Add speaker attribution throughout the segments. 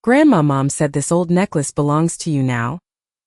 Speaker 1: Grandma, Mom said this old necklace belongs to you now.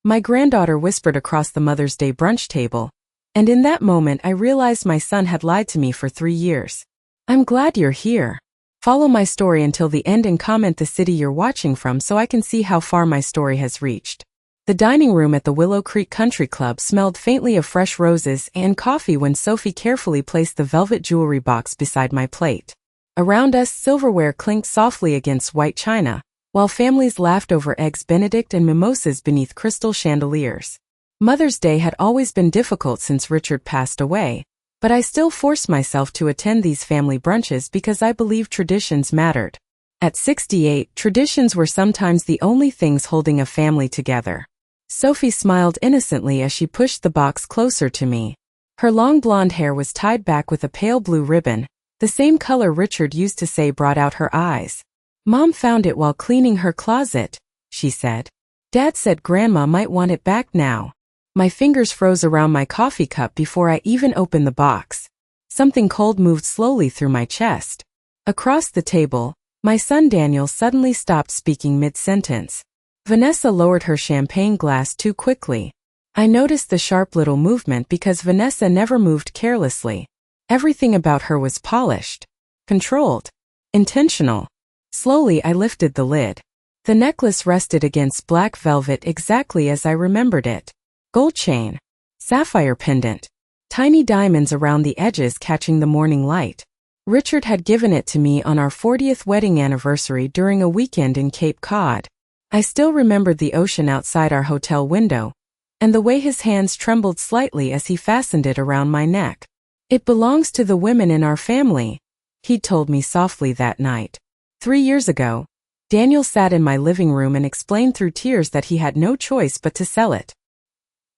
Speaker 1: My granddaughter whispered across the Mother's Day brunch table, and in that moment I realized my son had lied to me for 3 years. I'm glad you're here. Follow my story until the end and comment the city you're watching from so I can see how far my story has reached. The dining room at the Willow Creek Country Club smelled faintly of fresh roses and coffee when Sophie carefully placed the velvet jewelry box beside my plate. Around us, silverware clinked softly against white china, while families laughed over eggs Benedict and mimosas beneath crystal chandeliers. Mother's Day had always been difficult since Richard passed away, but I still forced myself to attend these family brunches because I believed traditions mattered. At 68, traditions were sometimes the only things holding a family together. Sophie smiled innocently as she pushed the box closer to me. Her long blonde hair was tied back with a pale blue ribbon, the same color Richard used to say brought out her eyes. Mom found it while cleaning her closet, she said. Dad said Grandma might want it back now. My fingers froze around my coffee cup before I even opened the box. Something cold moved slowly through my chest. Across the table, my son Daniel suddenly stopped speaking mid-sentence. Vanessa lowered her champagne glass too quickly. I noticed the sharp little movement because Vanessa never moved carelessly. Everything about her was polished, controlled, intentional. Slowly I lifted the lid. The necklace rested against black velvet exactly as I remembered it. Gold chain, sapphire pendant, tiny diamonds around the edges catching the morning light. Richard had given it to me on our 40th wedding anniversary during a weekend in Cape Cod. I still remembered the ocean outside our hotel window, and the way his hands trembled slightly as he fastened it around my neck. It belongs to the women in our family, he'd told me softly that night. 3 years ago, Daniel sat in my living room and explained through tears that he had no choice but to sell it.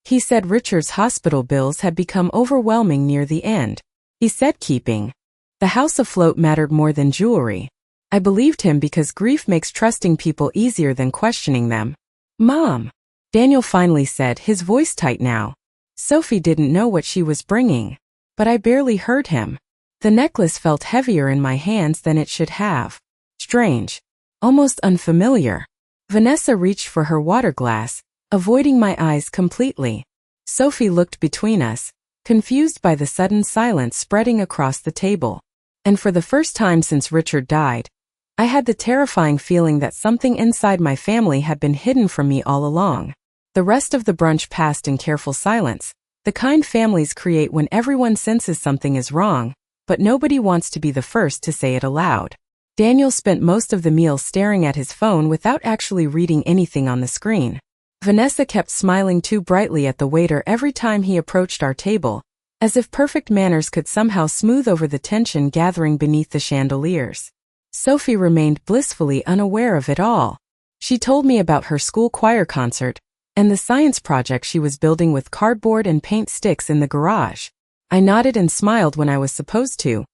Speaker 1: He said Richard's hospital bills had become overwhelming near the end. He said keeping the house afloat mattered more than jewelry. I believed him because grief makes trusting people easier than questioning them. Mom, Daniel finally said, his voice tight now. Sophie didn't know what she was bringing, but I barely heard him. The necklace felt heavier in my hands than it should have. Strange, almost unfamiliar. Vanessa reached for her water glass, avoiding my eyes completely. Sophie looked between us, confused by the sudden silence spreading across the table. And for the first time since Richard died, I had the terrifying feeling that something inside my family had been hidden from me all along. The rest of the brunch passed in careful silence, the kind families create when everyone senses something is wrong, but nobody wants to be the first to say it aloud. Daniel spent most of the meal staring at his phone without actually reading anything on the screen. Vanessa kept smiling too brightly at the waiter every time he approached our table, as if perfect manners could somehow smooth over the tension gathering beneath the chandeliers. Sophie remained blissfully unaware of it all. She told me about her school choir concert and the science project she was building with cardboard and paint sticks in the garage. I nodded and smiled when I was supposed to,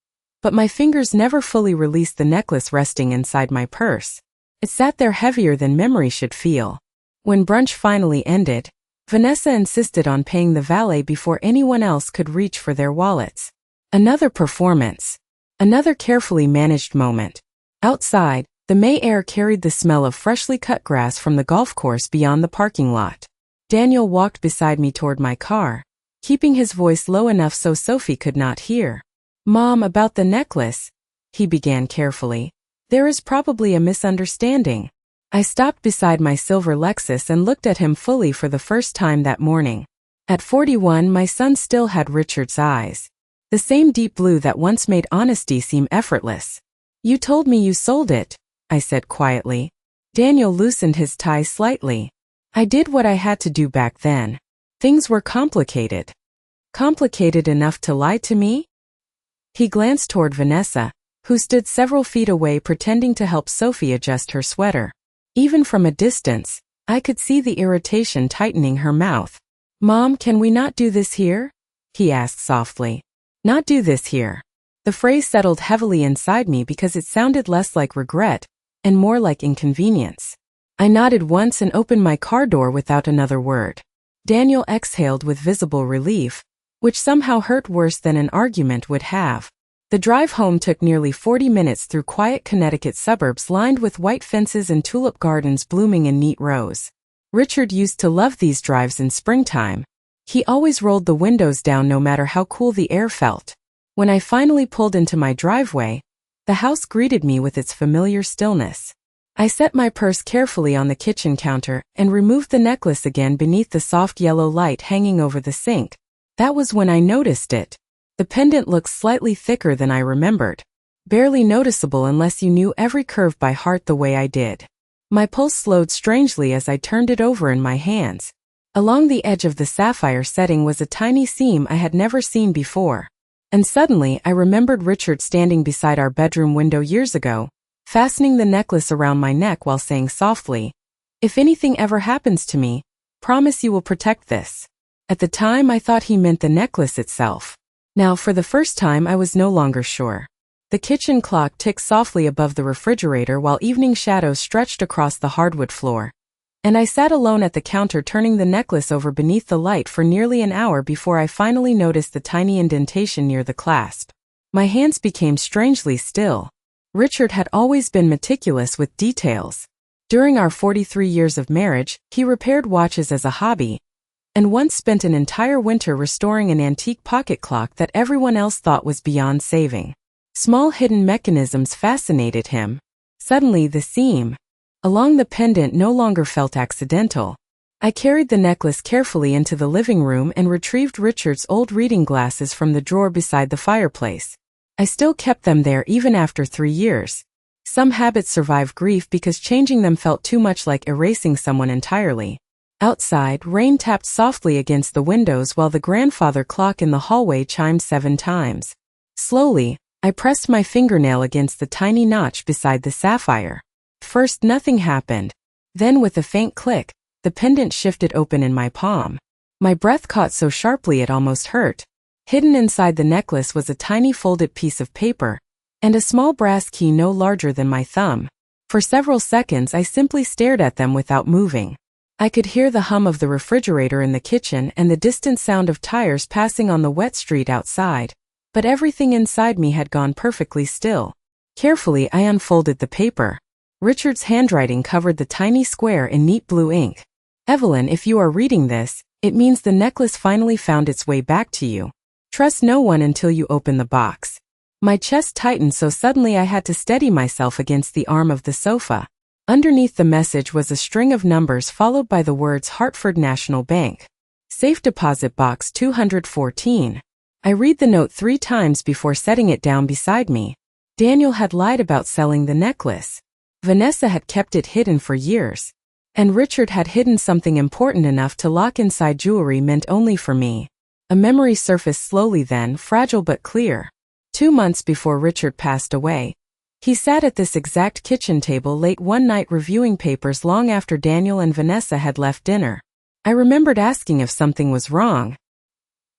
Speaker 1: but my fingers never fully released the necklace resting inside my purse. It sat there heavier than memory should feel. When brunch finally ended, Vanessa insisted on paying the valet before anyone else could reach for their wallets. Another performance. Another carefully managed moment. Outside, the May air carried the smell of freshly cut grass from the golf course beyond the parking lot. Daniel walked beside me toward my car, keeping his voice low enough so Sophie could not hear. Mom, about the necklace, he began carefully. There is probably a misunderstanding. I stopped beside my silver Lexus and looked at him fully for the first time that morning. At 41, my son still had Richard's eyes. The same deep blue that once made honesty seem effortless. You told me you sold it, I said quietly. Daniel loosened his tie slightly. I did what I had to do back then. Things were complicated. Complicated enough to lie to me? He glanced toward Vanessa, who stood several feet away pretending to help Sophie adjust her sweater. Even from a distance, I could see the irritation tightening her mouth. Mom, can we not do this here? He asked softly. Not do this here. The phrase settled heavily inside me because it sounded less like regret and more like inconvenience. I nodded once and opened my car door without another word. Daniel exhaled with visible relief, which somehow hurt worse than an argument would have. The drive home took nearly 40 minutes through quiet Connecticut suburbs lined with white fences and tulip gardens blooming in neat rows. Richard used to love these drives in springtime. He always rolled the windows down no matter how cool the air felt. When I finally pulled into my driveway, the house greeted me with its familiar stillness. I set my purse carefully on the kitchen counter and removed the necklace again beneath the soft yellow light hanging over the sink. That was when I noticed it. The pendant looked slightly thicker than I remembered. Barely noticeable unless you knew every curve by heart the way I did. My pulse slowed strangely as I turned it over in my hands. Along the edge of the sapphire setting was a tiny seam I had never seen before. And suddenly I remembered Richard standing beside our bedroom window years ago, fastening the necklace around my neck while saying softly, "If anything ever happens to me, promise you will protect this." At the time I thought he meant the necklace itself. Now for the first time I was no longer sure. The kitchen clock ticked softly above the refrigerator while evening shadows stretched across the hardwood floor. And I sat alone at the counter turning the necklace over beneath the light for nearly an hour before I finally noticed the tiny indentation near the clasp. My hands became strangely still. Richard had always been meticulous with details. During our 43 years of marriage, he repaired watches as a hobby, and once spent an entire winter restoring an antique pocket clock that everyone else thought was beyond saving. Small hidden mechanisms fascinated him. Suddenly the seam along the pendant no longer felt accidental. I carried the necklace carefully into the living room and retrieved Richard's old reading glasses from the drawer beside the fireplace. I still kept them there even after 3 years. Some habits survive grief because changing them felt too much like erasing someone entirely. Outside, rain tapped softly against the windows while the grandfather clock in the hallway chimed 7 times. Slowly, I pressed my fingernail against the tiny notch beside the sapphire. First, nothing happened. Then, with a faint click, the pendant shifted open in my palm. My breath caught so sharply it almost hurt. Hidden inside the necklace was a tiny folded piece of paper, and a small brass key no larger than my thumb. For several seconds I simply stared at them without moving. I could hear the hum of the refrigerator in the kitchen and the distant sound of tires passing on the wet street outside, but everything inside me had gone perfectly still. Carefully I unfolded the paper. Richard's handwriting covered the tiny square in neat blue ink. "Evelyn, if you are reading this, it means the necklace finally found its way back to you. Trust no one until you open the box." My chest tightened so suddenly I had to steady myself against the arm of the sofa. Underneath the message was a string of numbers followed by the words Hartford National Bank. Safe Deposit Box 214. I read the note 3 times before setting it down beside me. Daniel had lied about selling the necklace. Vanessa had kept it hidden for years. And Richard had hidden something important enough to lock inside jewelry meant only for me. A memory surfaced slowly then, fragile but clear. 2 months before Richard passed away, he sat at this exact kitchen table late one night reviewing papers long after Daniel and Vanessa had left dinner. I remembered asking if something was wrong.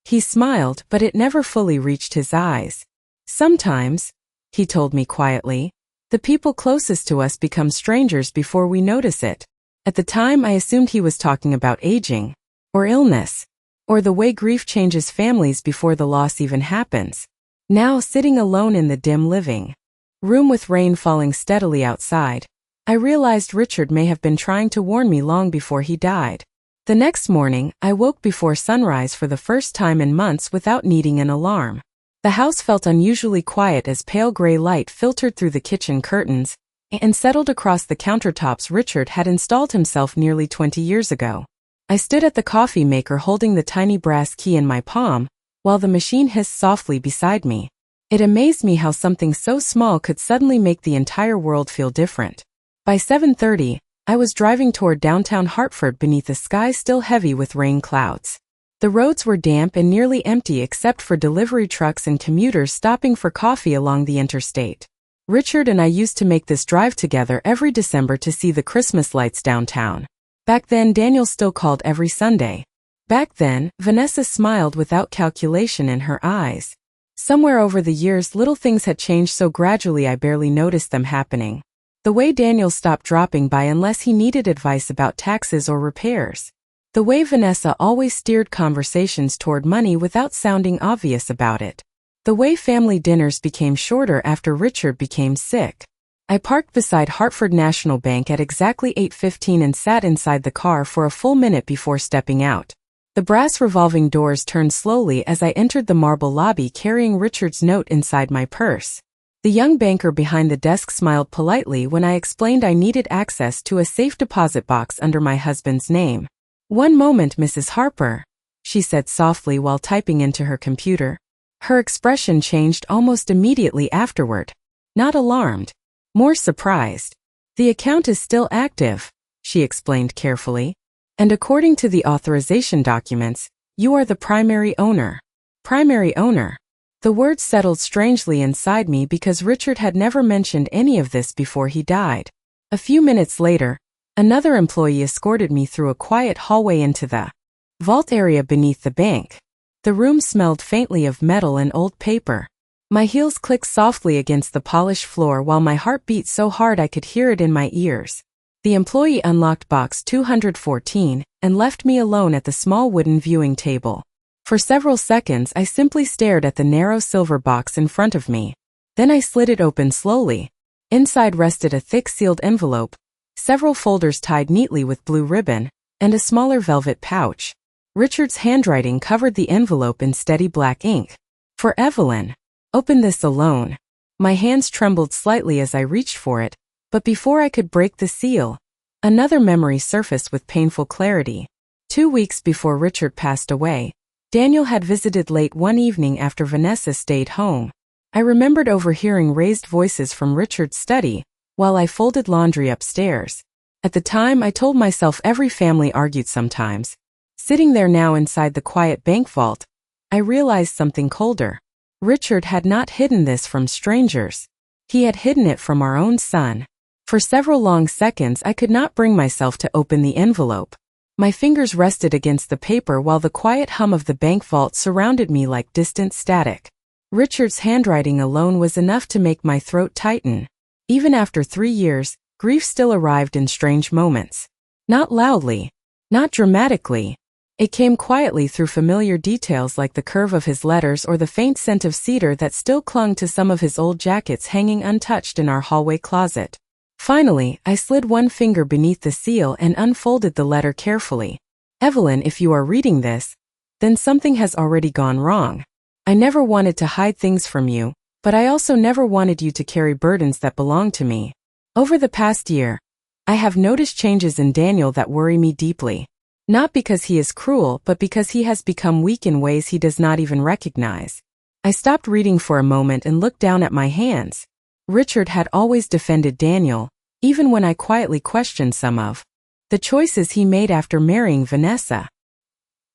Speaker 1: He smiled, but it never fully reached his eyes. "Sometimes," he told me quietly, "the people closest to us become strangers before we notice it." At the time I assumed he was talking about aging, or illness, or the way grief changes families before the loss even happens. Now, sitting alone in the dim living room with rain falling steadily outside, I realized Richard may have been trying to warn me long before he died. The next morning, I woke before sunrise for the first time in months without needing an alarm. The house felt unusually quiet as pale gray light filtered through the kitchen curtains and settled across the countertops Richard had installed himself nearly 20 years ago. I stood at the coffee maker holding the tiny brass key in my palm, while the machine hissed softly beside me. It amazed me how something so small could suddenly make the entire world feel different. By 7:30, I was driving toward downtown Hartford beneath a sky still heavy with rain clouds. The roads were damp and nearly empty except for delivery trucks and commuters stopping for coffee along the interstate. Richard and I used to make this drive together every December to see the Christmas lights downtown. Back then, Daniel still called every Sunday. Back then, Vanessa smiled without calculation in her eyes. Somewhere over the years, little things had changed so gradually I barely noticed them happening. The way Daniel stopped dropping by unless he needed advice about taxes or repairs. The way Vanessa always steered conversations toward money without sounding obvious about it. The way family dinners became shorter after Richard became sick. I parked beside Hartford National Bank at exactly 8:15 and sat inside the car for a full minute before stepping out. The brass revolving doors turned slowly as I entered the marble lobby carrying Richard's note inside my purse. The young banker behind the desk smiled politely when I explained I needed access to a safe deposit box under my husband's name. "One moment, Mrs. Harper," she said softly while typing into her computer. Her expression changed almost immediately afterward. Not alarmed. More surprised. "The account is still active," she explained carefully. "And according to the authorization documents, you are the primary owner." Primary owner. The word settled strangely inside me because Richard had never mentioned any of this before he died. A few minutes later, another employee escorted me through a quiet hallway into the vault area beneath the bank. The room smelled faintly of metal and old paper. My heels clicked softly against the polished floor while my heart beat so hard I could hear it in my ears. The employee unlocked box 214 and left me alone at the small wooden viewing table. For several seconds I simply stared at the narrow silver box in front of me. Then I slid it open slowly. Inside rested a thick sealed envelope, several folders tied neatly with blue ribbon, and a smaller velvet pouch. Richard's handwriting covered the envelope in steady black ink. "For Evelyn. Open this alone." My hands trembled slightly as I reached for it, but before I could break the seal, another memory surfaced with painful clarity. 2 weeks before Richard passed away, Daniel had visited late one evening after Vanessa stayed home. I remembered overhearing raised voices from Richard's study while I folded laundry upstairs. At the time, I told myself every family argued sometimes. Sitting there now inside the quiet bank vault, I realized something colder. Richard had not hidden this from strangers. He had hidden it from our own son. For several long seconds, I could not bring myself to open the envelope. My fingers rested against the paper while the quiet hum of the bank vault surrounded me like distant static. Richard's handwriting alone was enough to make my throat tighten. Even after 3 years, grief still arrived in strange moments. Not loudly, not dramatically. It came quietly through familiar details like the curve of his letters or the faint scent of cedar that still clung to some of his old jackets hanging untouched in our hallway closet. Finally, I slid one finger beneath the seal and unfolded the letter carefully. "Evelyn, if you are reading this, then something has already gone wrong. I never wanted to hide things from you, but I also never wanted you to carry burdens that belong to me. Over the past year, I have noticed changes in Daniel that worry me deeply. Not because he is cruel, but because he has become weak in ways he does not even recognize." I stopped reading for a moment and looked down at my hands. Richard had always defended Daniel, even when I quietly questioned some of the choices he made after marrying Vanessa.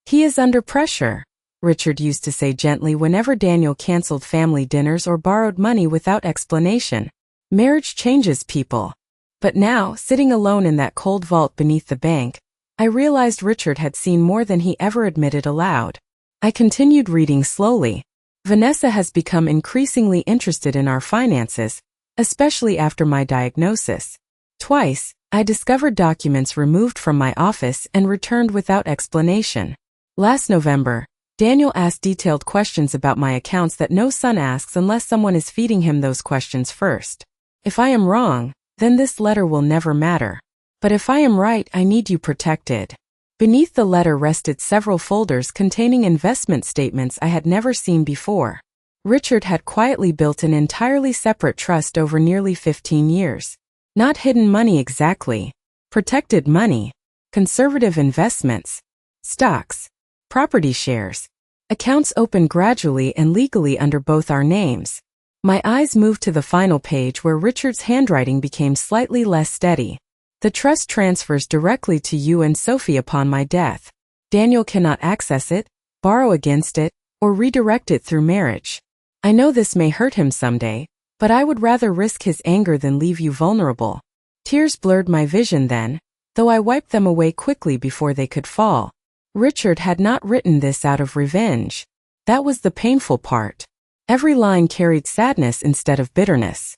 Speaker 1: "He is under pressure," Richard used to say gently whenever Daniel canceled family dinners or borrowed money without explanation. "Marriage changes people." But now, sitting alone in that cold vault beneath the bank, I realized Richard had seen more than he ever admitted aloud. I continued reading slowly. "Vanessa has become increasingly interested in our finances, especially after my diagnosis. Twice, I discovered documents removed from my office and returned without explanation. Last November, Daniel asked detailed questions about my accounts that no son asks unless someone is feeding him those questions first. If I am wrong, then this letter will never matter. But if I am right, I need you protected." Beneath the letter rested several folders containing investment statements I had never seen before. Richard had quietly built an entirely separate trust over nearly 15 years. Not hidden money exactly. Protected money. Conservative investments. Stocks. Property shares. Accounts opened gradually and legally under both our names. My eyes moved to the final page where Richard's handwriting became slightly less steady. "The trust transfers directly to you and Sophie upon my death. Daniel cannot access it, borrow against it, or redirect it through marriage. I know this may hurt him someday, but I would rather risk his anger than leave you vulnerable." Tears blurred my vision then, though I wiped them away quickly before they could fall. Richard had not written this out of revenge. That was the painful part. Every line carried sadness instead of bitterness.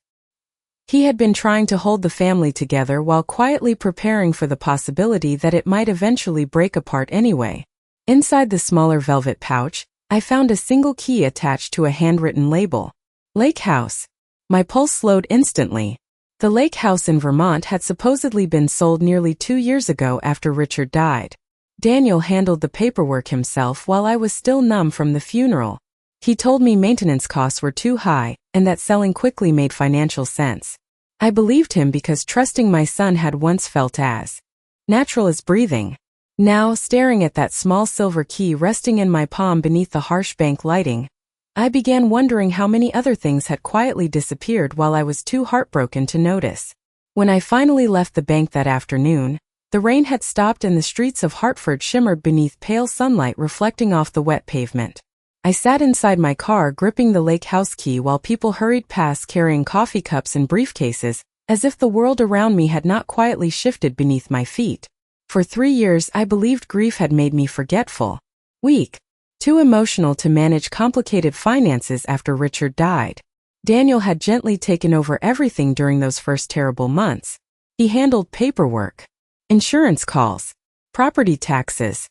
Speaker 1: He had been trying to hold the family together while quietly preparing for the possibility that it might eventually break apart anyway. Inside the smaller velvet pouch, I found a single key attached to a handwritten label. Lake House. My pulse slowed instantly. The lake house in Vermont had supposedly been sold nearly 2 years ago after Richard died. Daniel handled the paperwork himself while I was still numb from the funeral. He told me maintenance costs were too high, and that selling quickly made financial sense. I believed him because trusting my son had once felt as natural as breathing. Now, staring at that small silver key resting in my palm beneath the harsh bank lighting, I began wondering how many other things had quietly disappeared while I was too heartbroken to notice. When I finally left the bank that afternoon, the rain had stopped and the streets of Hartford shimmered beneath pale sunlight reflecting off the wet pavement. I sat inside my car gripping the lake house key while people hurried past carrying coffee cups and briefcases, as if the world around me had not quietly shifted beneath my feet. For 3 years I believed grief had made me forgetful, weak, too emotional to manage complicated finances after Richard died. Daniel had gently taken over everything during those first terrible months. He handled paperwork, insurance calls, property taxes.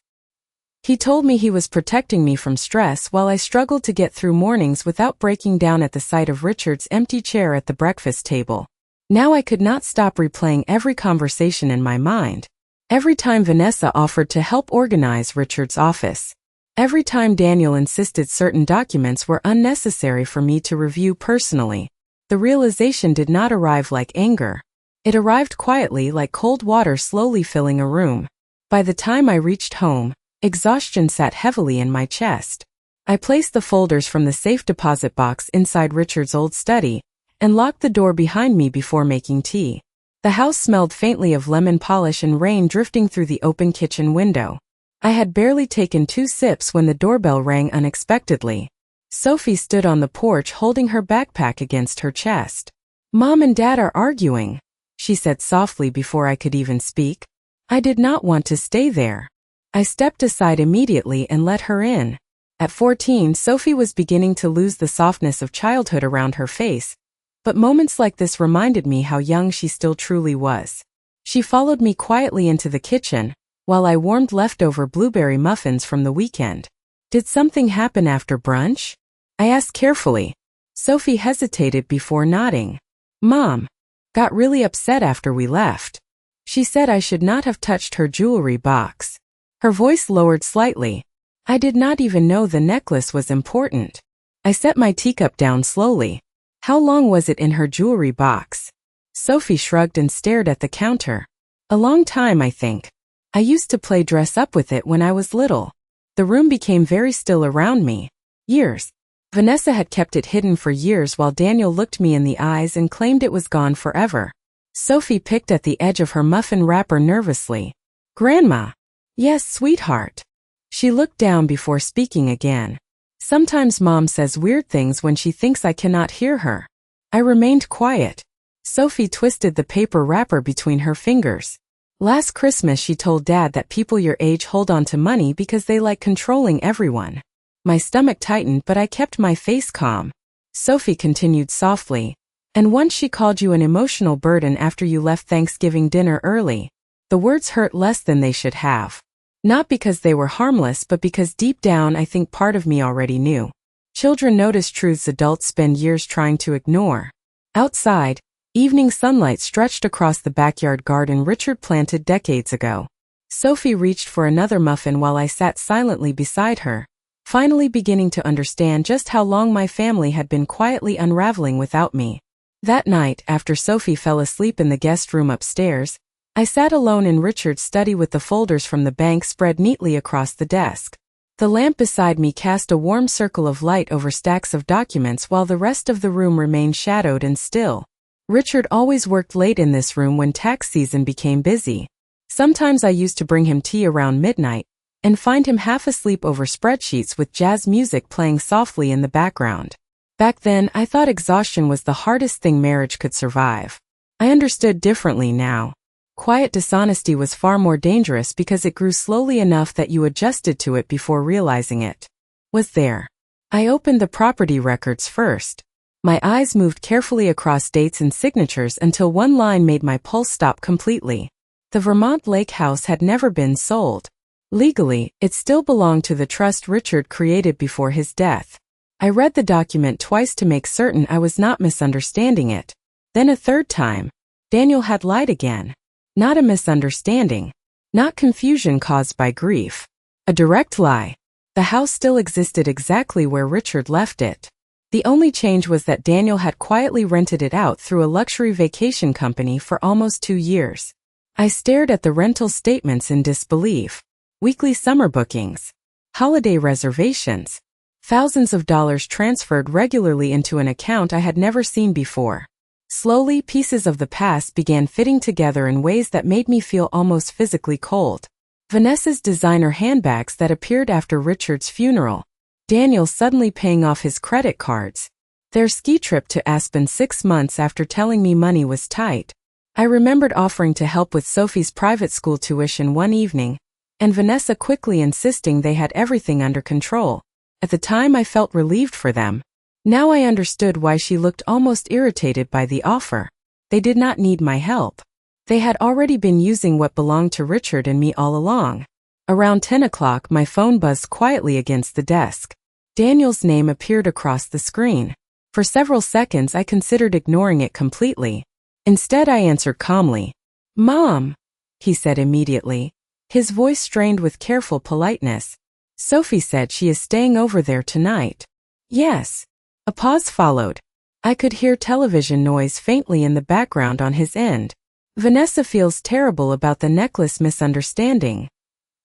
Speaker 1: He told me he was protecting me from stress while I struggled to get through mornings without breaking down at the sight of Richard's empty chair at the breakfast table. Now I could not stop replaying every conversation in my mind. Every time Vanessa offered to help organize Richard's office. Every time Daniel insisted certain documents were unnecessary for me to review personally. The realization did not arrive like anger. It arrived quietly like cold water slowly filling a room. By the time I reached home, exhaustion sat heavily in my chest. I placed the folders from the safe deposit box inside Richard's old study and locked the door behind me before making tea. The house smelled faintly of lemon polish and rain drifting through the open kitchen window. I had barely taken 2 sips when the doorbell rang unexpectedly. Sophie stood on the porch holding her backpack against her chest. "Mom and Dad are arguing," she said softly before I could even speak. I did not want to stay there. I stepped aside immediately and let her in. At 14, Sophie was beginning to lose the softness of childhood around her face, but moments like this reminded me how young she still truly was. She followed me quietly into the kitchen, while I warmed leftover blueberry muffins from the weekend. "Did something happen after brunch?" I asked carefully. Sophie hesitated before nodding. "Mom got really upset after we left. She said I should not have touched her jewelry box." Her voice lowered slightly. I did not even know the necklace was important. I set my teacup down slowly. "How long was it in her jewelry box?" Sophie shrugged and stared at the counter. "A long time, I think. I used to play dress up with it when I was little." The room became very still around me. Years. Vanessa had kept it hidden for years while Daniel looked me in the eyes and claimed it was gone forever. Sophie picked at the edge of her muffin wrapper nervously. "Grandma." "Yes, sweetheart." She looked down before speaking again. "Sometimes Mom says weird things when she thinks I cannot hear her." I remained quiet. Sophie twisted the paper wrapper between her fingers. "Last Christmas she told Dad that people your age hold on to money because they like controlling everyone." My stomach tightened but I kept my face calm. Sophie continued softly. "And once she called you an emotional burden after you left Thanksgiving dinner early." The words hurt less than they should have. Not because they were harmless but because deep down I think part of me already knew. Children notice truths adults spend years trying to ignore. Outside, evening sunlight stretched across the backyard garden Richard planted decades ago. Sophie reached for another muffin while I sat silently beside her, finally beginning to understand just how long my family had been quietly unraveling without me. That night, after Sophie fell asleep in the guest room upstairs, I sat alone in Richard's study with the folders from the bank spread neatly across the desk. The lamp beside me cast a warm circle of light over stacks of documents while the rest of the room remained shadowed and still. Richard always worked late in this room when tax season became busy. Sometimes I used to bring him tea around midnight, and find him half asleep over spreadsheets with jazz music playing softly in the background. Back then, I thought exhaustion was the hardest thing marriage could survive. I understood differently now. Quiet dishonesty was far more dangerous because it grew slowly enough that you adjusted to it before realizing it was there. I opened the property records first. My eyes moved carefully across dates and signatures until one line made my pulse stop completely. The Vermont Lake House had never been sold. Legally, it still belonged to the trust Richard created before his death. I read the document twice to make certain I was not misunderstanding it. Then a third time. Daniel had lied again. Not a misunderstanding. Not confusion caused by grief. A direct lie. The house still existed exactly where Richard left it. The only change was that Daniel had quietly rented it out through a luxury vacation company for almost 2 years. I stared at the rental statements in disbelief. Weekly summer bookings. Holiday reservations. Thousands of dollars transferred regularly into an account I had never seen before. Slowly, pieces of the past began fitting together in ways that made me feel almost physically cold. Vanessa's designer handbags that appeared after Richard's funeral. Daniel suddenly paying off his credit cards. Their ski trip to Aspen 6 months after telling me money was tight. I remembered offering to help with Sophie's private school tuition one evening, and Vanessa quickly insisting they had everything under control. At the time I felt relieved for them. Now I understood why she looked almost irritated by the offer. They did not need my help. They had already been using what belonged to Richard and me all along. Around 10 o'clock my phone buzzed quietly against the desk. Daniel's name appeared across the screen. For several seconds I considered ignoring it completely. Instead I answered calmly. "Mom," he said immediately, his voice strained with careful politeness. "Sophie said she is staying over there tonight." "Yes." A pause followed. I could hear television noise faintly in the background on his end. "Vanessa feels terrible about the necklace misunderstanding,"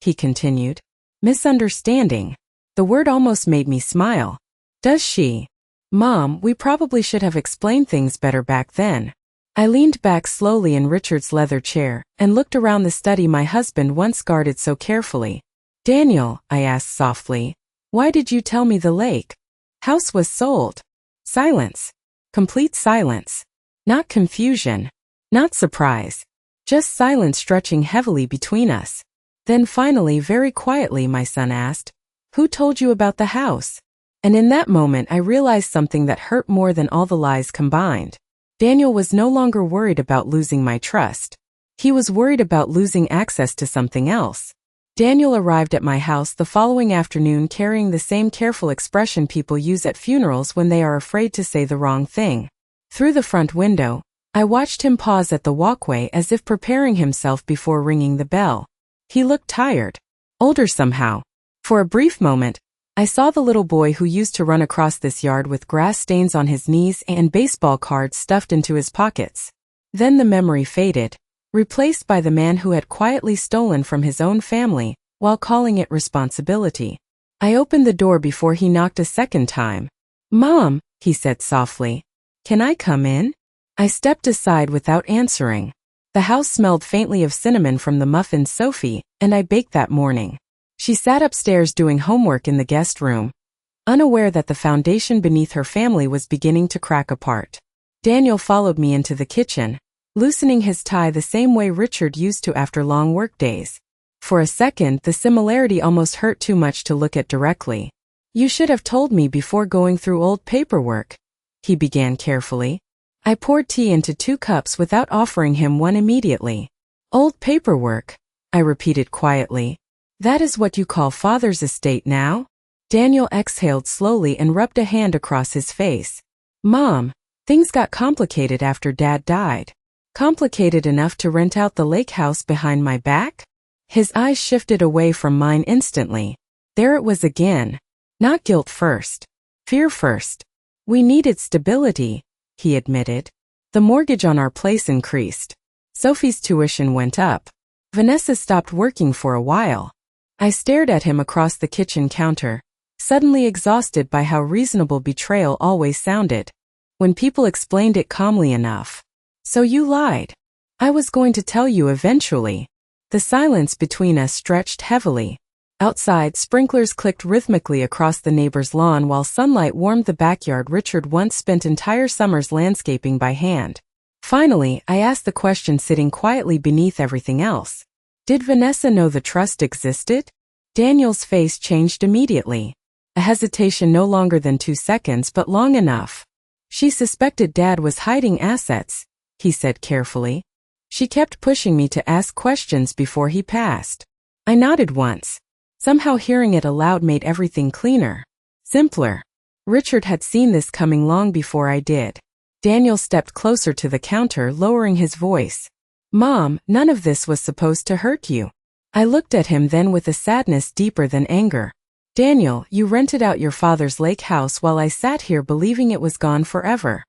Speaker 1: he continued. Misunderstanding. The word almost made me smile. "Does she?" "Mom, we probably should have explained things better back then." I leaned back slowly in Richard's leather chair and looked around the study my husband once guarded so carefully. "Daniel," I asked softly, "why did you tell me the lake house was sold?" Silence. Complete silence. Not confusion. Not surprise. Just silence stretching heavily between us. Then finally, very quietly, my son asked, "Who told you about the house?" And in that moment I realized something that hurt more than all the lies combined. Daniel was no longer worried about losing my trust. He was worried about losing access to something else. Daniel arrived at my house the following afternoon carrying the same careful expression people use at funerals when they are afraid to say the wrong thing. Through the front window, I watched him pause at the walkway as if preparing himself before ringing the bell. He looked tired. Older somehow. For a brief moment, I saw the little boy who used to run across this yard with grass stains on his knees and baseball cards stuffed into his pockets. Then the memory faded, replaced by the man who had quietly stolen from his own family while calling it responsibility. I opened the door before he knocked a second time. "Mom," he said softly, "can I come in?" I stepped aside without answering. The house smelled faintly of cinnamon from the muffins Sophie and I baked that morning. She sat upstairs doing homework in the guest room, unaware that the foundation beneath her family was beginning to crack apart. Daniel followed me into the kitchen, loosening his tie the same way Richard used to after long work days. For a second, the similarity almost hurt too much to look at directly. "You should have told me before going through old paperwork," he began carefully. I poured tea into 2 cups without offering him one immediately. "Old paperwork," I repeated quietly. "That is what you call father's estate now?" Daniel exhaled slowly and rubbed a hand across his face. "Mom, things got complicated after Dad died." "Complicated enough to rent out the lake house behind my back?" His eyes shifted away from mine instantly. There it was again. Not guilt first. Fear first. "We needed stability," he admitted. "The mortgage on our place increased. Sophie's tuition went up. Vanessa stopped working for a while." I stared at him across the kitchen counter, suddenly exhausted by how reasonable betrayal always sounded, when people explained it calmly enough. "So you lied." "I was going to tell you eventually." The silence between us stretched heavily. Outside, sprinklers clicked rhythmically across the neighbor's lawn while sunlight warmed the backyard Richard once spent entire summers landscaping by hand. Finally, I asked the question sitting quietly beneath everything else. Did Vanessa know the trust existed? Daniel's face changed immediately. A hesitation no longer than 2 seconds but long enough. "She suspected Dad was hiding assets," he said carefully. "She kept pushing me to ask questions before he passed." I nodded once. Somehow hearing it aloud made everything cleaner. Simpler. Richard had seen this coming long before I did. Daniel stepped closer to the counter, lowering his voice. Mom, none of this was supposed to hurt you. I looked at him then with a sadness deeper than anger. Daniel, you rented out your father's lake house while I sat here believing it was gone forever.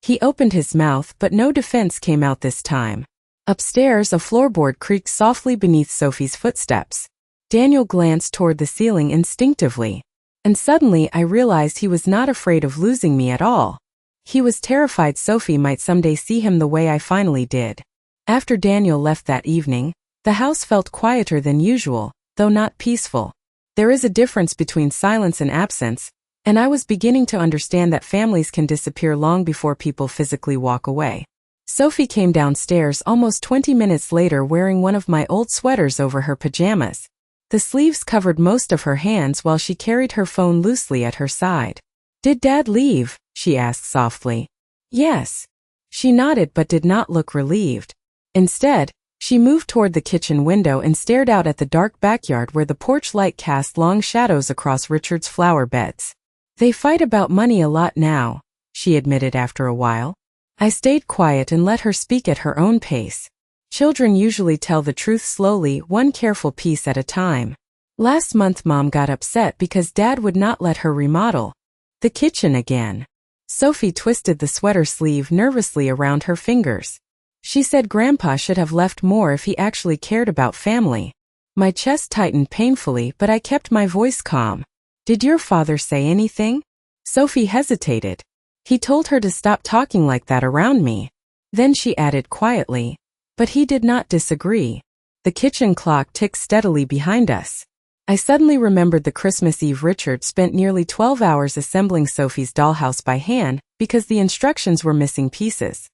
Speaker 1: He opened his mouth, but no defense came out this time. Upstairs, a floorboard creaked softly beneath Sophie's footsteps. Daniel glanced toward the ceiling instinctively. And suddenly I realized he was not afraid of losing me at all. He was terrified Sophie might someday see him the way I finally did. After Daniel left that evening, the house felt quieter than usual, though not peaceful. There is a difference between silence and absence, and I was beginning to understand that families can disappear long before people physically walk away. Sophie came downstairs almost 20 minutes later wearing one of my old sweaters over her pajamas. The sleeves covered most of her hands while she carried her phone loosely at her side. Did Dad leave? She asked softly. Yes. She nodded but did not look relieved. Instead, she moved toward the kitchen window and stared out at the dark backyard where the porch light cast long shadows across Richard's flower beds. They fight about money a lot now, she admitted after a while. I stayed quiet and let her speak at her own pace. Children usually tell the truth slowly, one careful piece at a time. Last month Mom got upset because Dad would not let her remodel the kitchen again. Sophie twisted the sweater sleeve nervously around her fingers. She said Grandpa should have left more if he actually cared about family. My chest tightened painfully, but I kept my voice calm. Did your father say anything? Sophie hesitated. He told her to stop talking like that around me. Then she added quietly, but he did not disagree. The kitchen clock ticked steadily behind us. I suddenly remembered the Christmas Eve Richard spent nearly 12 hours assembling Sophie's dollhouse by hand because the instructions were missing pieces.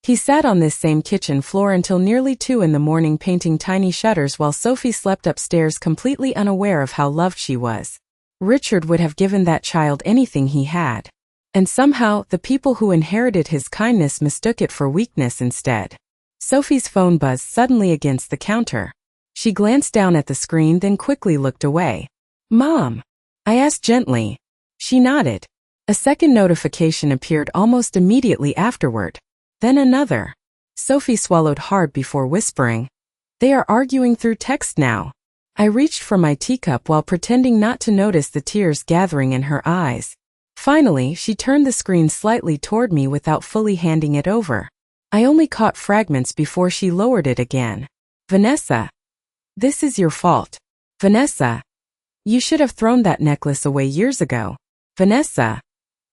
Speaker 1: He sat on this same kitchen floor until nearly 2 in the morning painting tiny shutters while Sophie slept upstairs completely unaware of how loved she was. Richard would have given that child anything he had. And somehow, the people who inherited his kindness mistook it for weakness instead. Sophie's phone buzzed suddenly against the counter. She glanced down at the screen then quickly looked away. Mom? I asked gently. She nodded. A second notification appeared almost immediately afterward. Then another. Sophie swallowed hard before whispering, "They are arguing through text now." I reached for my teacup while pretending not to notice the tears gathering in her eyes. Finally, she turned the screen slightly toward me without fully handing it over. I only caught fragments before she lowered it again. Vanessa. This is your fault. Vanessa. You should have thrown that necklace away years ago. Vanessa.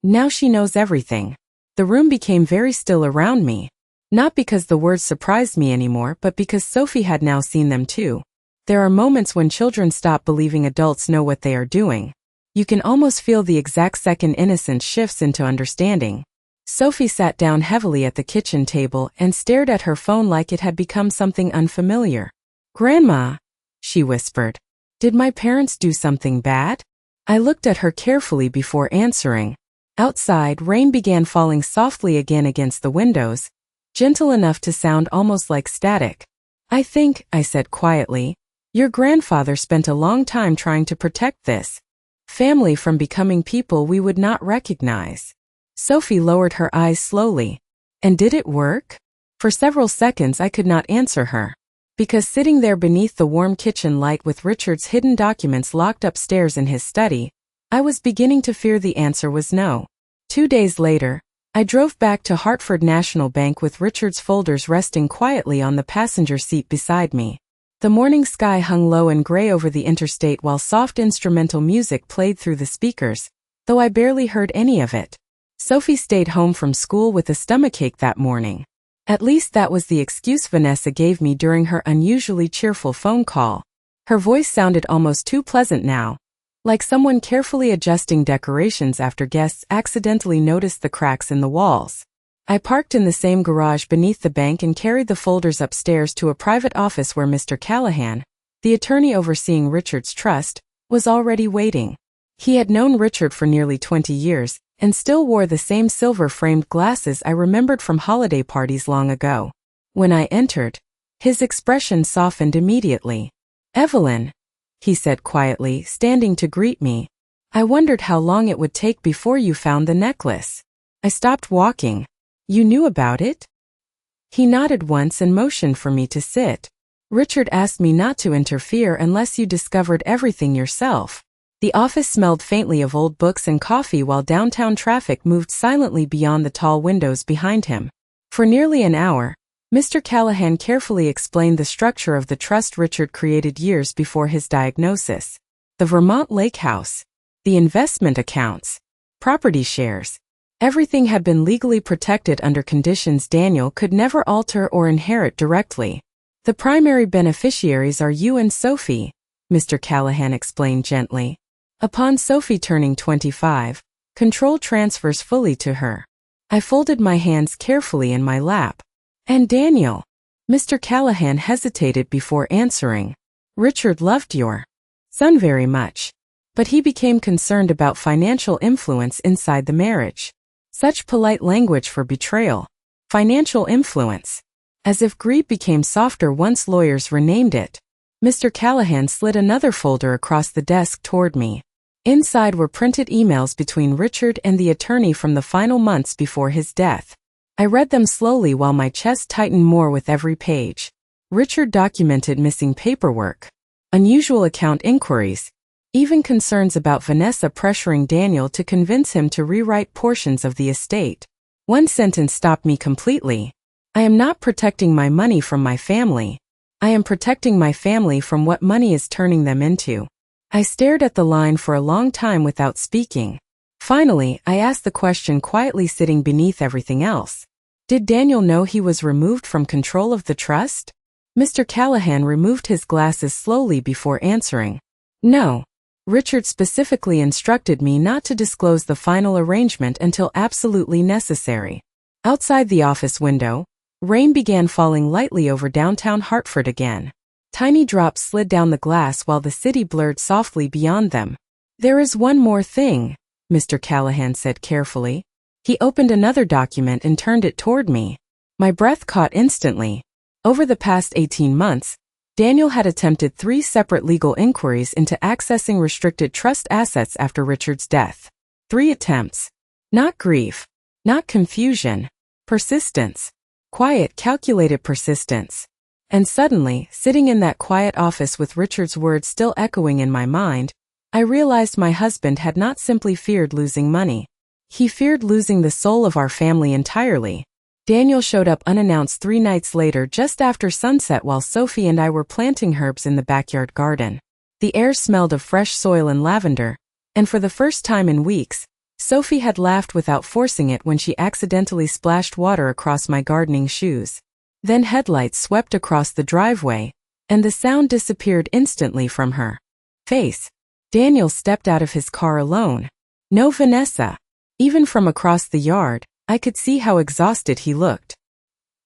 Speaker 1: Now she knows everything. The room became very still around me. Not because the words surprised me anymore, but because Sophie had now seen them too. There are moments when children stop believing adults know what they are doing. You can almost feel the exact second innocence shifts into understanding. Sophie sat down heavily at the kitchen table and stared at her phone like it had become something unfamiliar. Grandma, she whispered. Did my parents do something bad? I looked at her carefully before answering. Outside, rain began falling softly again against the windows, gentle enough to sound almost like static. I think, I said quietly, your grandfather spent a long time trying to protect this family from becoming people we would not recognize. Sophie lowered her eyes slowly. And did it work? For several seconds I could not answer her. Because sitting there beneath the warm kitchen light with Richard's hidden documents locked upstairs in his study, I was beginning to fear the answer was no. 2 days later, I drove back to Hartford National Bank with Richard's folders resting quietly on the passenger seat beside me. The morning sky hung low and gray over the interstate while soft instrumental music played through the speakers, though I barely heard any of it. Sophie stayed home from school with a stomachache that morning. At least that was the excuse Vanessa gave me during her unusually cheerful phone call. Her voice sounded almost too pleasant now, like someone carefully adjusting decorations after guests accidentally noticed the cracks in the walls. I parked in the same garage beneath the bank and carried the folders upstairs to a private office where Mr. Callahan, the attorney overseeing Richard's trust, was already waiting. He had known Richard for nearly 20 years, and still wore the same silver-framed glasses I remembered from holiday parties long ago. When I entered, his expression softened immediately. Evelyn, he said quietly, standing to greet me. I wondered how long it would take before you found the necklace. I stopped walking. You knew about it? He nodded once and motioned for me to sit. Richard asked me not to interfere unless you discovered everything yourself. The office smelled faintly of old books and coffee while downtown traffic moved silently beyond the tall windows behind him. For nearly an hour, Mr. Callahan carefully explained the structure of the trust Richard created years before his diagnosis. The Vermont Lake House, the investment accounts, property shares. Everything had been legally protected under conditions Daniel could never alter or inherit directly. The primary beneficiaries are you and Sophie, Mr. Callahan explained gently. Upon Sophie turning 25, control transfers fully to her. I folded my hands carefully in my lap. And Daniel? Mr. Callahan hesitated before answering. Richard loved your son very much, but he became concerned about financial influence inside the marriage. Such polite language for betrayal. Financial influence. As if greed became softer once lawyers renamed it. Mr. Callahan slid another folder across the desk toward me. Inside were printed emails between Richard and the attorney from the final months before his death. I read them slowly while my chest tightened more with every page. Richard documented missing paperwork, unusual account inquiries, even concerns about Vanessa pressuring Daniel to convince him to rewrite portions of the estate. One sentence stopped me completely. I am not protecting my money from my family. I am protecting my family from what money is turning them into. I stared at the line for a long time without speaking. Finally, I asked the question quietly sitting beneath everything else. Did Daniel know he was removed from control of the trust? Mr. Callahan removed his glasses slowly before answering. No. Richard specifically instructed me not to disclose the final arrangement until absolutely necessary. Outside the office window, rain began falling lightly over downtown Hartford again. Tiny drops slid down the glass while the city blurred softly beyond them. There is one more thing, Mr. Callahan said carefully. He opened another document and turned it toward me. My breath caught instantly. Over the past 18 months, Daniel had attempted 3 separate legal inquiries into accessing restricted trust assets after Richard's death. 3 attempts. Not grief. Not confusion. Persistence. Quiet, calculated persistence. And suddenly, sitting in that quiet office with Richard's words still echoing in my mind, I realized my husband had not simply feared losing money. He feared losing the soul of our family entirely. Daniel showed up unannounced 3 nights later just after sunset while Sophie and I were planting herbs in the backyard garden. The air smelled of fresh soil and lavender, and for the first time in weeks, Sophie had laughed without forcing it when she accidentally splashed water across my gardening shoes. Then headlights swept across the driveway, and the sound disappeared instantly from her face. Daniel stepped out of his car alone. No Vanessa. Even from across the yard, I could see how exhausted he looked.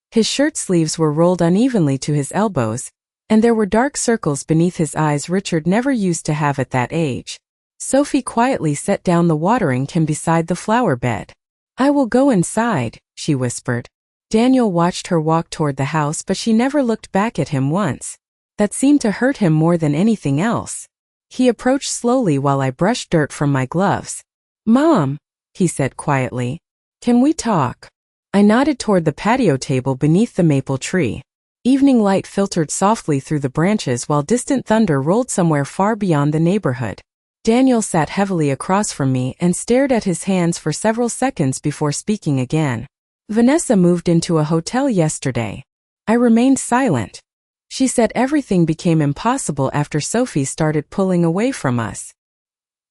Speaker 1: His shirt sleeves were rolled unevenly to his elbows, and there were dark circles beneath his eyes Richard never used to have at that age. Sophie quietly set down the watering can beside the flower bed. I will go inside, she whispered. Daniel watched her walk toward the house, but she never looked back at him once. That seemed to hurt him more than anything else. He approached slowly while I brushed dirt from my gloves. Mom, he said quietly, can we talk? I nodded toward the patio table beneath the maple tree. Evening light filtered softly through the branches while distant thunder rolled somewhere far beyond the neighborhood. Daniel sat heavily across from me and stared at his hands for several seconds before speaking again. Vanessa moved into a hotel yesterday. I remained silent. She said everything became impossible after Sophie started pulling away from us.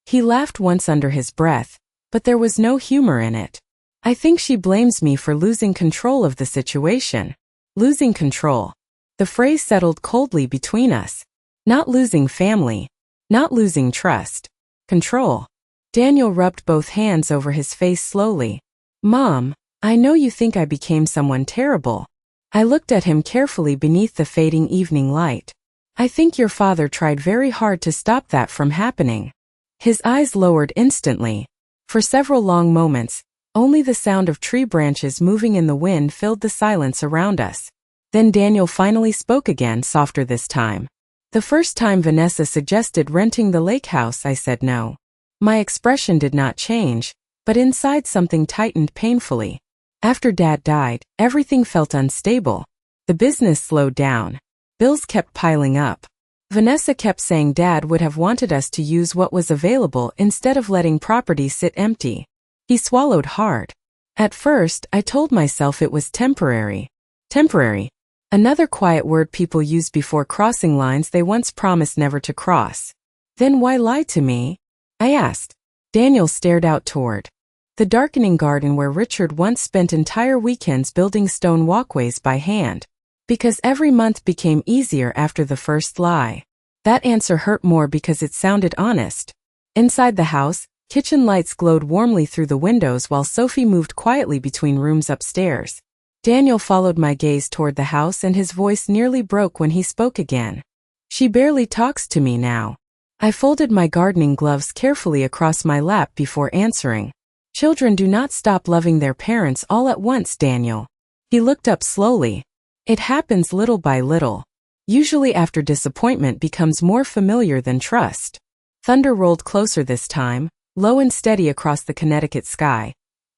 Speaker 1: He laughed once under his breath, but there was no humor in it. I think she blames me for losing control of the situation. Losing control. The phrase settled coldly between us. Not losing family. Not losing trust. Control. Daniel rubbed both hands over his face slowly. Mom, I know you think I became someone terrible. I looked at him carefully beneath the fading evening light. I think your father tried very hard to stop that from happening. His eyes lowered instantly. For several long moments, only the sound of tree branches moving in the wind filled the silence around us. Then Daniel finally spoke again, softer this time. The first time Vanessa suggested renting the lake house, I said no. My expression did not change, but inside something tightened painfully. After Dad died, everything felt unstable. The business slowed down. Bills kept piling up. Vanessa kept saying Dad would have wanted us to use what was available instead of letting property sit empty. He swallowed hard. At first, I told myself it was temporary. Temporary. Another quiet word people use before crossing lines they once promised never to cross. Then why lie to me? I asked. Daniel stared out toward the darkening garden where Richard once spent entire weekends building stone walkways by hand. Because every month became easier after the first lie. That answer hurt more because it sounded honest. Inside the house, kitchen lights glowed warmly through the windows while Sophie moved quietly between rooms upstairs. Daniel followed my gaze toward the house and his voice nearly broke when he spoke again. She barely talks to me now. I folded my gardening gloves carefully across my lap before answering. Children do not stop loving their parents all at once, Daniel. He looked up slowly. It happens little by little. Usually after disappointment becomes more familiar than trust. Thunder rolled closer this time, low and steady across the Connecticut sky,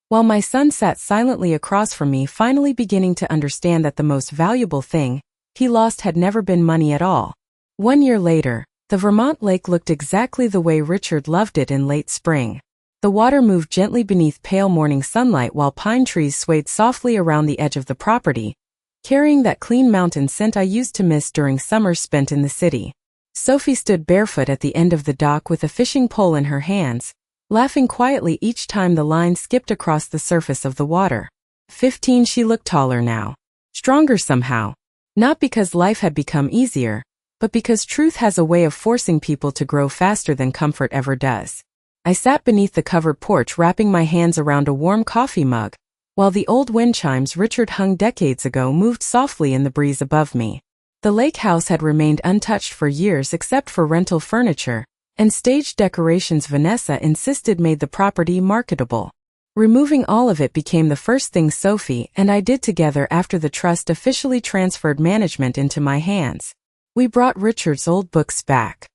Speaker 1: while my son sat silently across from me, finally beginning to understand that the most valuable thing he lost had never been money at all. 1 year later, the Vermont lake looked exactly the way Richard loved it in late spring. The water moved gently beneath pale morning sunlight while pine trees swayed softly around the edge of the property, carrying that clean mountain scent I used to miss during summers spent in the city. Sophie stood barefoot at the end of the dock with a fishing pole in her hands, laughing quietly each time the line skipped across the surface of the water. 15, she looked taller now. Stronger somehow. Not because life had become easier, but because truth has a way of forcing people to grow faster than comfort ever does. I sat beneath the covered porch wrapping my hands around a warm coffee mug, while the old wind chimes Richard hung decades ago moved softly in the breeze above me. The lake house had remained untouched for years except for rental furniture and stage decorations Vanessa insisted made the property marketable. Removing all of it became the first thing Sophie and I did together after the trust officially transferred management into my hands. We brought Richard's old books back.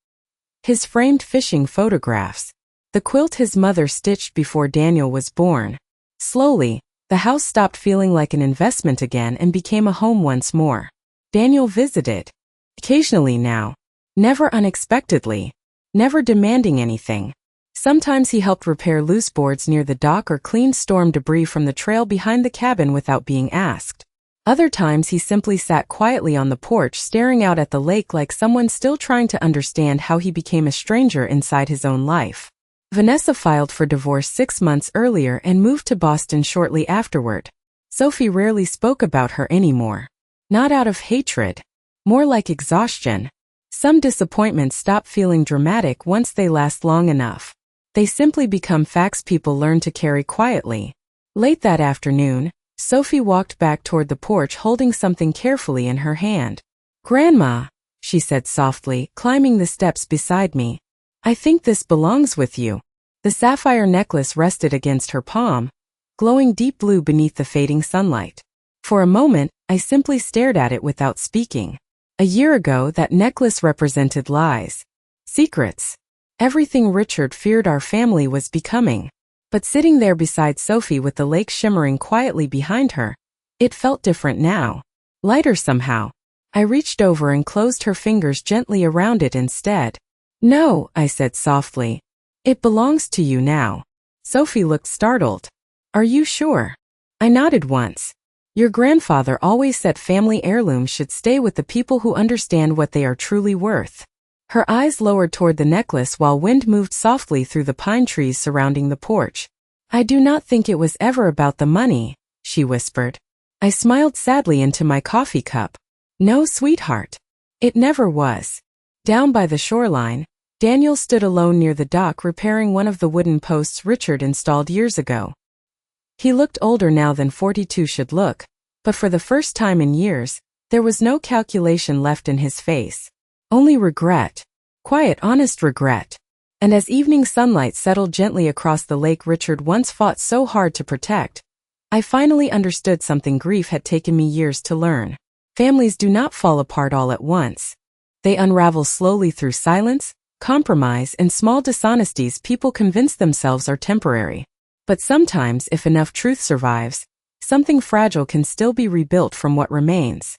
Speaker 1: His framed fishing photographs. The quilt his mother stitched before Daniel was born. Slowly, the house stopped feeling like an investment again and became a home once more. Daniel visited. Occasionally now. Never unexpectedly. Never demanding anything. Sometimes he helped repair loose boards near the dock or cleaned storm debris from the trail behind the cabin without being asked. Other times he simply sat quietly on the porch staring out at the lake like someone still trying to understand how he became a stranger inside his own life. Vanessa filed for divorce 6 months earlier and moved to Boston shortly afterward. Sophie rarely spoke about her anymore. Not out of hatred. More like exhaustion. Some disappointments stop feeling dramatic once they last long enough. They simply become facts people learn to carry quietly. Late that afternoon, Sophie walked back toward the porch holding something carefully in her hand. "Grandma," she said softly, climbing the steps beside me. "I think this belongs with you." The sapphire necklace rested against her palm, glowing deep blue beneath the fading sunlight. For a moment, I simply stared at it without speaking. A year ago, that necklace represented lies. Secrets. Everything Richard feared our family was becoming. But sitting there beside Sophie with the lake shimmering quietly behind her, it felt different now. Lighter somehow. I reached over and closed her fingers gently around it instead. "No," I said softly. "It belongs to you now." Sophie looked startled. "Are you sure?" I nodded once. "Your grandfather always said family heirlooms should stay with the people who understand what they are truly worth." Her eyes lowered toward the necklace while wind moved softly through the pine trees surrounding the porch. "I do not think it was ever about the money," she whispered. I smiled sadly into my coffee cup. "No, sweetheart. It never was." Down by the shoreline, Daniel stood alone near the dock repairing one of the wooden posts Richard installed years ago. He looked older now than 42 should look, but for the first time in years, there was no calculation left in his face. Only regret. Quiet, honest regret. And as evening sunlight settled gently across the lake Richard once fought so hard to protect, I finally understood something grief had taken me years to learn. Families do not fall apart all at once. They unravel slowly through silence, compromise, and small dishonesties people convince themselves are temporary. But sometimes, if enough truth survives, something fragile can still be rebuilt from what remains.